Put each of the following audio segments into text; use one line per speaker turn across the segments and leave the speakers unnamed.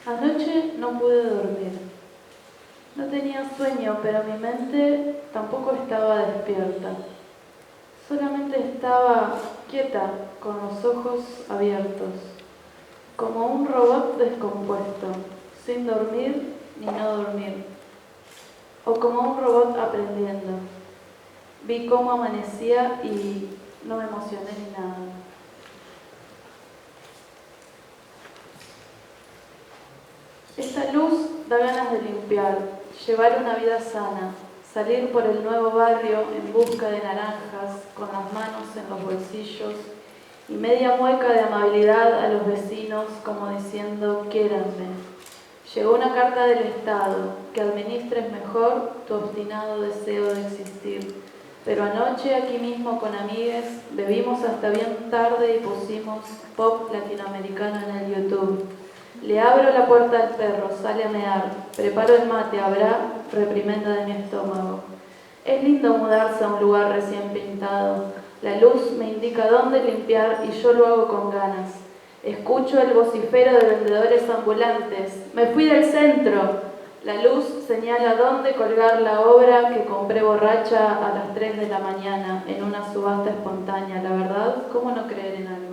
Anoche no pude dormir. No tenía sueño, pero mi mente tampoco estaba despierta. Solamente estaba quieta, con los ojos abiertos, como un robot descompuesto, sin dormir ni no dormir, o como un robot aprendiendo. Vi cómo amanecía y no me emocioné ni nada. Esta luz da ganas de limpiar, llevar una vida sana, salir por el nuevo barrio en busca de naranjas, con las manos en los bolsillos y media mueca de amabilidad a los vecinos, como diciendo, quiéranme. Llegó una carta del Estado, que administres mejor tu obstinado deseo de existir. Pero anoche, aquí mismo con amigues, bebimos hasta bien tarde y pusimos pop latinoamericano en el YouTube. Le abro la puerta al perro, sale a mear, preparo el mate, habrá reprimenda de mi estómago. Es lindo mudarse a un lugar recién pintado. La luz me indica dónde limpiar y yo lo hago con ganas. Escucho el vocifero de vendedores ambulantes. ¡Me fui del centro! La luz señala dónde colgar la obra que compré borracha a las 3 de la mañana en una subasta espontánea. La verdad, ¿cómo no creer en algo?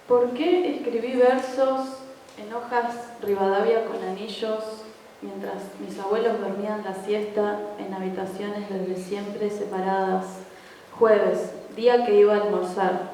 ¿Por qué escribí versos en hojas Rivadavia con anillos mientras mis abuelos dormían la siesta en habitaciones desde siempre separadas? Jueves, día que iba a almorzar.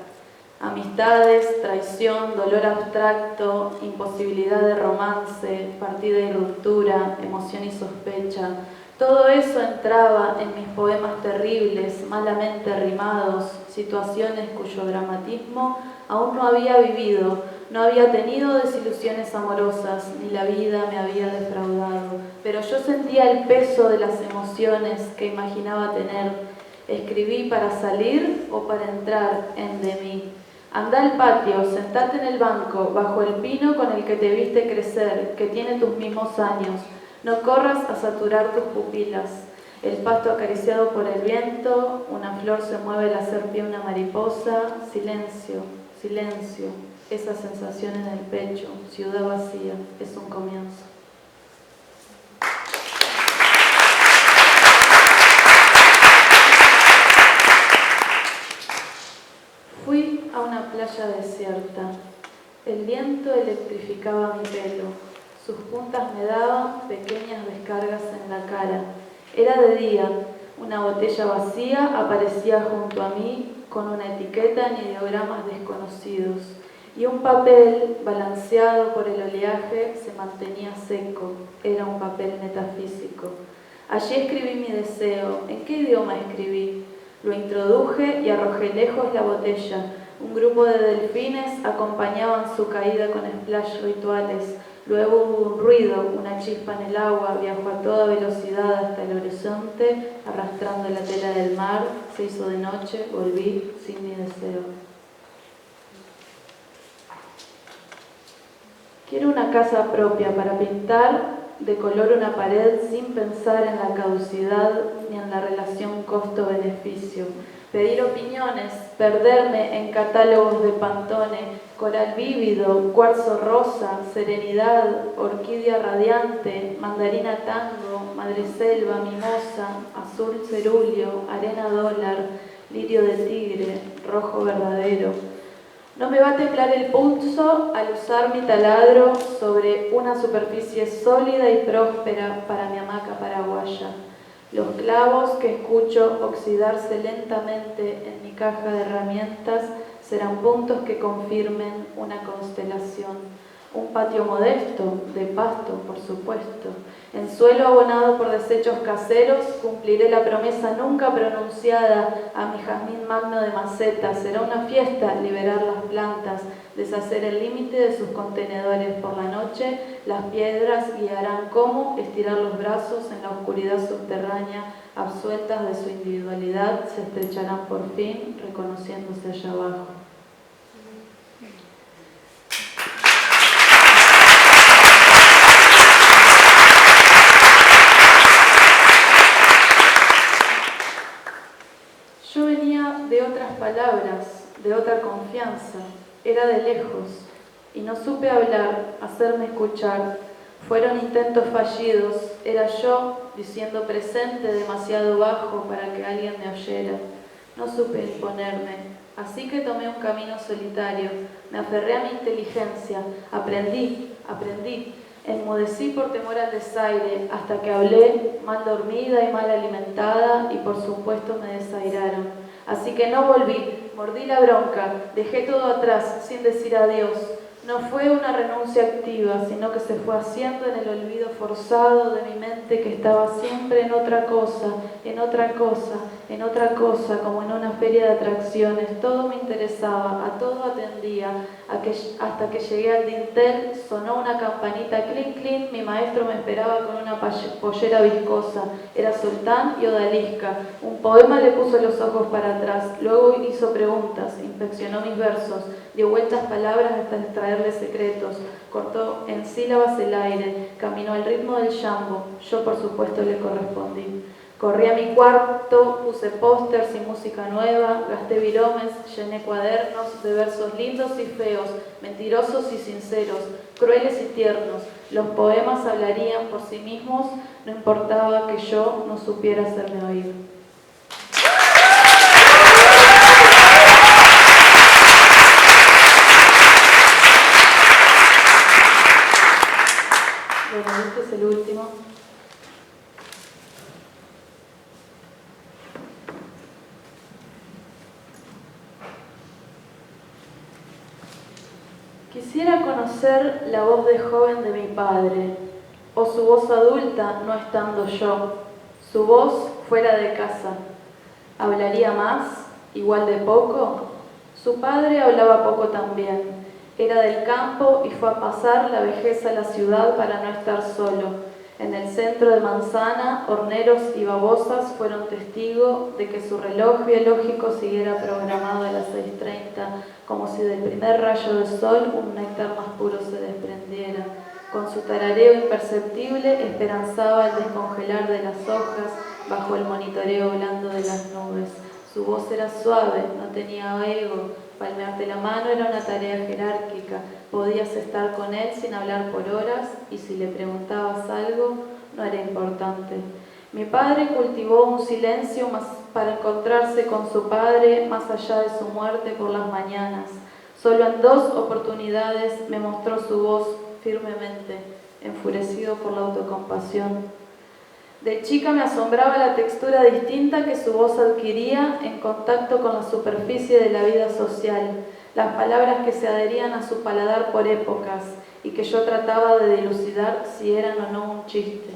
Amistades, traición, dolor abstracto, imposibilidad de romance, partida y ruptura, emoción y sospecha. Todo eso entraba en mis poemas terribles, malamente rimados, situaciones cuyo dramatismo aún no había vivido, no había tenido desilusiones amorosas, ni la vida me había defraudado, pero yo sentía el peso de las emociones que imaginaba tener. Escribí para salir o para entrar en de mí. Anda al patio, sentate en el banco, bajo el pino con el que te viste crecer, que tiene tus mismos años. No corras a saturar tus pupilas. El pasto acariciado por el viento, una flor se mueve al hacer pie una mariposa. Silencio, silencio, esa sensación en el pecho, ciudad vacía, es un comienzo. Fui a una playa desierta. El viento electrificaba mi pelo. Sus puntas me daban pequeñas descargas en la cara. Era de día. Una botella vacía aparecía junto a mí con una etiqueta en ideogramas desconocidos. Y un papel, balanceado por el oleaje, se mantenía seco. Era un papel metafísico. Allí escribí mi deseo. ¿En qué idioma escribí? Lo introduje y arrojé lejos la botella. Un grupo de delfines acompañaban su caída con splash rituales. Luego hubo un ruido, una chispa en el agua, viajó a toda velocidad hasta el horizonte, arrastrando la tela del mar. Se hizo de noche, volví sin mi deseo. Quiero una casa propia para pintar de color una pared sin pensar en la caducidad ni en la relación costo-beneficio. Pedir opiniones, perderme en catálogos de Pantone, coral vívido, cuarzo rosa, serenidad, orquídea radiante, mandarina tango, madreselva, mimosa, azul cerúleo, arena dólar, lirio de tigre, rojo verdadero. No me va a temblar el pulso al usar mi taladro sobre una superficie sólida y próspera para mi hamaca paraguaya. Los clavos que escucho oxidarse lentamente en mi caja de herramientas serán puntos que confirmen una constelación. Un patio modesto, de pasto, por supuesto. En suelo abonado por desechos caseros, cumpliré la promesa nunca pronunciada a mi jazmín magno de maceta. Será una fiesta liberar las plantas, deshacer el límite de sus contenedores por la noche. Las piedras guiarán cómo estirar los brazos en la oscuridad subterránea, absueltas de su individualidad, se estrecharán por fin, reconociéndose allá abajo. de otra confianza, era de lejos, y no supe hablar, hacerme escuchar. Fueron intentos fallidos, era yo diciendo presente demasiado bajo para que alguien me oyera. No supe imponerme, así que tomé un camino solitario, me aferré a mi inteligencia, aprendí. Enmudecí por temor al desaire, hasta que hablé, mal dormida y mal alimentada, y por supuesto me desairaron. Así que no volví, mordí la bronca, dejé todo atrás, sin decir adiós. No fue una renuncia activa, sino que se fue haciendo en el olvido forzado de mi mente que estaba siempre en otra cosa, como en una feria de atracciones. Todo me interesaba, a todo atendía, hasta que llegué al dintel, sonó una campanita, clink, clink, mi maestro me esperaba con una pollera viscosa. Era Sultán y Odalisca. Un poema le puso los ojos para atrás, luego hizo preguntas, inspeccionó mis versos, dio vueltas palabras hasta extraerle secretos, cortó en sílabas el aire, caminó al ritmo del jambo. Yo por supuesto le correspondí. Corrí a mi cuarto, puse pósters y música nueva, gasté viromes, llené cuadernos de versos lindos y feos, mentirosos y sinceros, crueles y tiernos. Los poemas hablarían por sí mismos, no importaba que yo no supiera hacerme oír. Bueno, este es el último. Quisiera conocer la voz de joven de mi padre, o su voz adulta no estando yo, su voz fuera de casa. ¿Hablaría más? ¿Igual de poco? Su padre hablaba poco también. Era del campo y fue a pasar la vejez a la ciudad para no estar solo. En el centro de Manzana, horneros y babosas fueron testigos de que su reloj biológico siguiera programado a las 6:30, como si del primer rayo de sol un néctar más puro se desprendiera. Con su tarareo imperceptible esperanzaba el descongelar de las hojas bajo el monitoreo blando de las nubes. Su voz era suave, no tenía ego. Palmearte la mano era una tarea jerárquica. Podías estar con él sin hablar por horas y si le preguntabas algo, no era importante. Mi padre cultivó un silencio más para encontrarse con su padre más allá de su muerte por las mañanas. Solo en 2 oportunidades me mostró su voz firmemente, enfurecido por la autocompasión. De chica me asombraba la textura distinta que su voz adquiría en contacto con la superficie de la vida social, las palabras que se adherían a su paladar por épocas y que yo trataba de dilucidar si eran o no un chiste.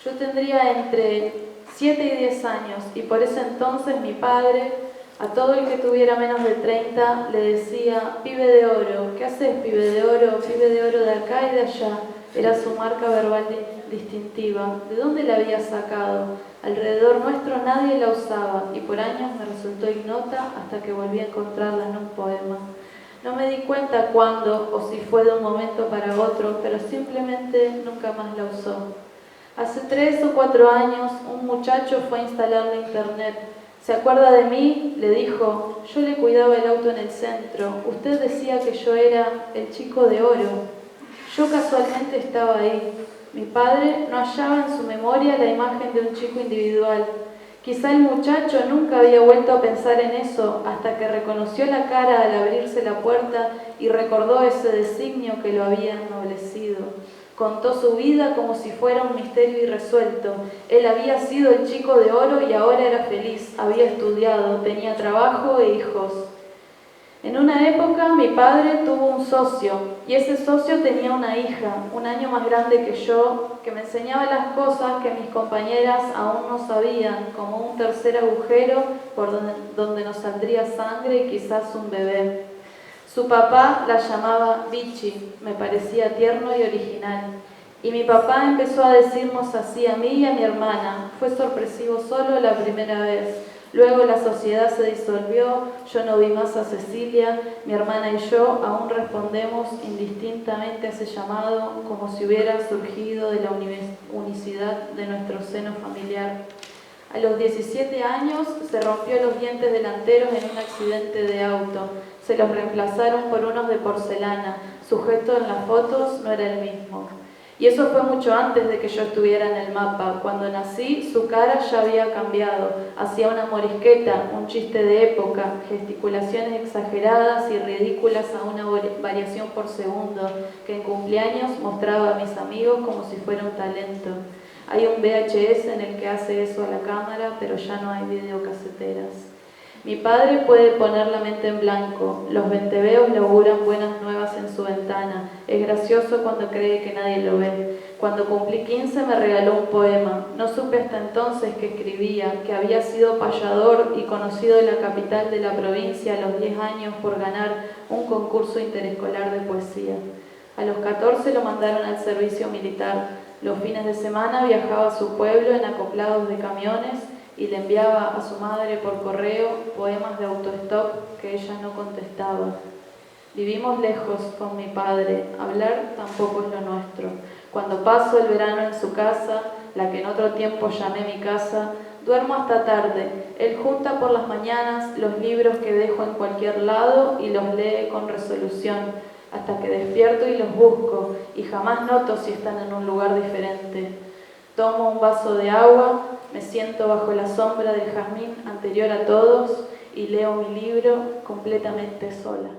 Yo tendría entre 7 y 10 años y por ese entonces mi padre, a todo el que tuviera menos de 30, le decía: pibe de oro, ¿qué haces, pibe de oro? Pibe de oro de acá y de allá. Era su marca verbal distintiva. ¿De dónde la había sacado? Alrededor nuestro nadie la usaba y por años me resultó ignota hasta que volví a encontrarla en un poema. No me di cuenta cuándo o si fue de un momento para otro, pero simplemente nunca más la usó. Hace 3 o 4 años un muchacho fue a instalarle internet. ¿Se acuerda de mí?, le dijo. Yo le cuidaba el auto en el centro. Usted decía que yo era el chico de oro. Yo casualmente estaba ahí. Mi padre no hallaba en su memoria la imagen de un chico individual. Quizá el muchacho nunca había vuelto a pensar en eso hasta que reconoció la cara al abrirse la puerta y recordó ese designio que lo había ennoblecido. Contó su vida como si fuera un misterio irresuelto. Él había sido el chico de oro y ahora era feliz, había estudiado, tenía trabajo e hijos. En una época mi padre tuvo un socio y ese socio tenía una hija, 1 año más grande que yo, que me enseñaba las cosas que mis compañeras aún no sabían, como un tercer agujero por donde nos saldría sangre y quizás un bebé. Su papá la llamaba Bichi, me parecía tierno y original. Y mi papá empezó a decirnos así a mí y a mi hermana. Fue sorpresivo solo la primera vez. Luego la sociedad se disolvió, yo no vi más a Cecilia, mi hermana y yo aún respondemos indistintamente a ese llamado como si hubiera surgido de la unicidad de nuestro seno familiar. A los 17 años se rompió los dientes delanteros en un accidente de auto. Se los reemplazaron por unos de porcelana. Su gesto en las fotos no era el mismo. Y eso fue mucho antes de que yo estuviera en el mapa. Cuando nací, su cara ya había cambiado. Hacía una morisqueta, un chiste de época, gesticulaciones exageradas y ridículas a una variación por segundo, que en cumpleaños mostraba a mis amigos como si fuera un talento. Hay un VHS en el que hace eso a la cámara, pero ya no hay videocaseteras. Mi padre puede poner la mente en blanco. Los venteveos le auguran buenas nuevas en su ventana. Es gracioso cuando cree que nadie lo ve. Cuando cumplí 15 me regaló un poema. No supe hasta entonces que escribía, que había sido payador y conocido en la capital de la provincia a los 10 años por ganar un concurso interescolar de poesía. A los 14 lo mandaron al servicio militar. Los fines de semana viajaba a su pueblo en acoplados de camiones y le enviaba a su madre por correo poemas de autostop que ella no contestaba. Vivimos lejos con mi padre, hablar tampoco es lo nuestro. Cuando paso el verano en su casa, la que en otro tiempo llamé mi casa, duermo hasta tarde. Él junta por las mañanas los libros que dejo en cualquier lado y los lee con resolución, hasta que despierto y los busco, y jamás noto si están en un lugar diferente. Tomo un vaso de agua, me siento bajo la sombra del jazmín anterior a todos y leo mi libro completamente sola.